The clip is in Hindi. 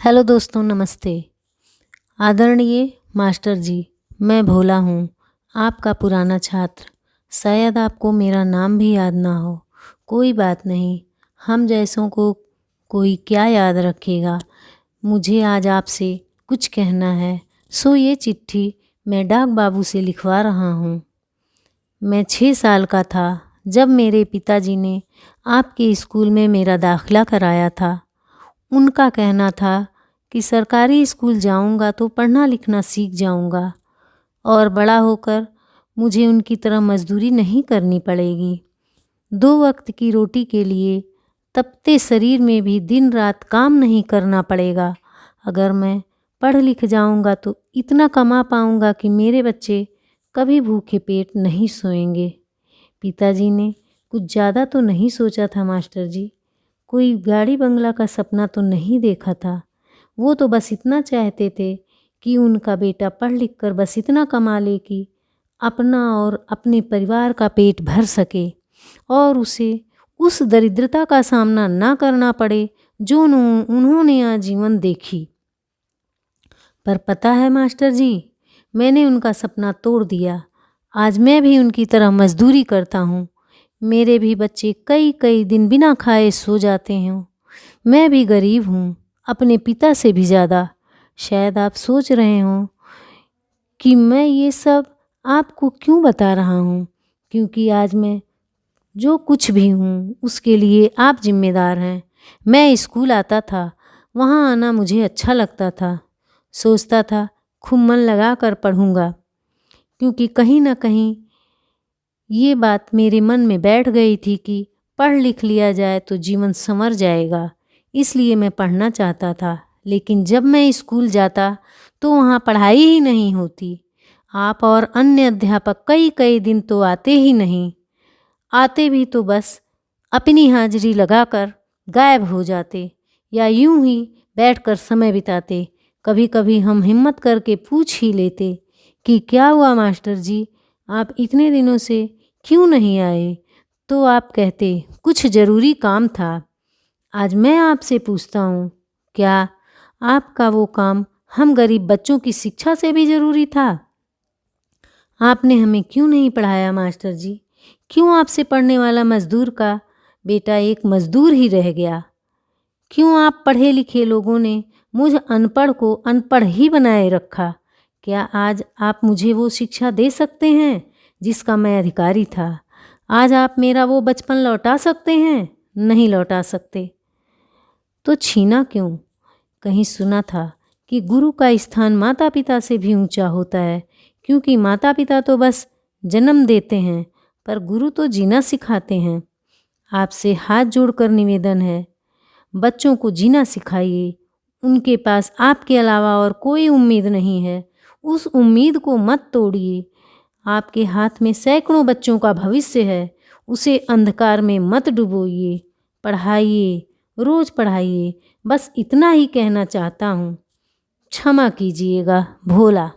हेलो दोस्तों, नमस्ते। आदरणीय मास्टर जी, मैं भोला हूँ, आपका पुराना छात्र। शायद आपको मेरा नाम भी याद ना हो। कोई बात नहीं, हम जैसों को कोई क्या याद रखेगा। मुझे आज आपसे कुछ कहना है, सो ये चिट्ठी मैं डाक बाबू से लिखवा रहा हूँ। मैं 6 साल का था जब मेरे पिताजी ने आपके स्कूल में मेरा दाखिला कराया था। उनका कहना था कि सरकारी स्कूल जाऊंगा तो पढ़ना लिखना सीख जाऊंगा और बड़ा होकर मुझे उनकी तरह मजदूरी नहीं करनी पड़ेगी। 2 वक्त की रोटी के लिए तपते शरीर में भी दिन रात काम नहीं करना पड़ेगा। अगर मैं पढ़ लिख जाऊंगा तो इतना कमा पाऊंगा कि मेरे बच्चे कभी भूखे पेट नहीं सोएंगे। पिताजी ने कुछ ज़्यादा तो नहीं सोचा था मास्टर जी। कोई गाड़ी बंगला का सपना तो नहीं देखा था। वो तो बस इतना चाहते थे कि उनका बेटा पढ़ लिख कर बस इतना कमा ले कि अपना और अपने परिवार का पेट भर सके और उसे उस दरिद्रता का सामना ना करना पड़े जो उन्होंने आजीवन देखी। पर पता है मास्टर जी, मैंने उनका सपना तोड़ दिया। आज मैं भी उनकी तरह मजदूरी करता हूँ। मेरे भी बच्चे कई कई दिन बिना खाए सो जाते हैं। मैं भी गरीब हूँ, अपने पिता से भी ज़्यादा। शायद आप सोच रहे हो कि मैं ये सब आपको क्यों बता रहा हूँ, क्योंकि आज मैं जो कुछ भी हूँ उसके लिए आप जिम्मेदार हैं। मैं स्कूल आता था, वहाँ आना मुझे अच्छा लगता था। सोचता था खूब मन लगा कर पढ़ूँगा, क्योंकि कहीं ना कहीं ये बात मेरे मन में बैठ गई थी कि पढ़ लिख लिया जाए तो जीवन संवर जाएगा। इसलिए मैं पढ़ना चाहता था। लेकिन जब मैं स्कूल जाता तो वहाँ पढ़ाई ही नहीं होती। आप और अन्य अध्यापक कई कई दिन तो आते ही नहीं। आते भी तो बस अपनी हाजिरी लगाकर गायब हो जाते या यूं ही बैठकर समय बिताते। कभी कभी हम हिम्मत करके पूछ ही लेते कि क्या हुआ मास्टर जी, आप इतने दिनों से क्यों नहीं आए? तो आप कहते कुछ ज़रूरी काम था। आज मैं आपसे पूछता हूँ, क्या आपका वो काम हम गरीब बच्चों की शिक्षा से भी ज़रूरी था? आपने हमें क्यों नहीं पढ़ाया मास्टर जी? क्यों आपसे पढ़ने वाला मजदूर का बेटा एक मजदूर ही रह गया? क्यों आप पढ़े लिखे लोगों ने मुझ अनपढ़ को अनपढ़ ही बनाए रखा? क्या आज आप मुझे वो शिक्षा दे सकते हैं जिसका मैं अधिकारी था? आज आप मेरा वो बचपन लौटा सकते हैं? नहीं लौटा सकते। तो छीना क्यों? कहीं सुना था कि गुरु का स्थान माता पिता से भी ऊंचा होता है, क्योंकि माता पिता तो बस जन्म देते हैं पर गुरु तो जीना सिखाते हैं। आपसे हाथ जोड़कर निवेदन है, बच्चों को जीना सिखाइए। उनके पास आपके अलावा और कोई उम्मीद नहीं है। उस उम्मीद को मत तोड़िए। आपके हाथ में सैकड़ों बच्चों का भविष्य है, उसे अंधकार में मत डुबोइए। पढ़ाइए, रोज़ पढ़ाइए। बस इतना ही कहना चाहता हूँ। क्षमा कीजिएगा, भोला।